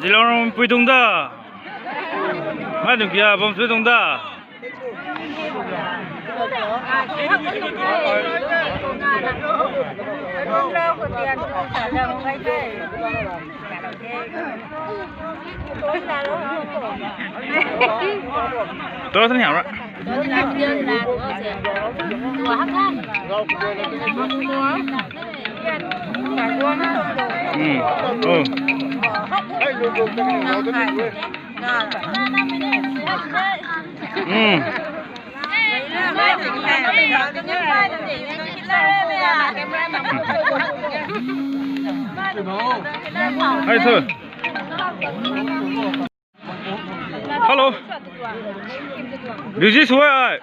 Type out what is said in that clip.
지렁 뿌이동다. 마좀 기야 범 뿌이동다. Tôi thân nhỏ đó. Hay thôi. Hello. Điều gì xuống ơi?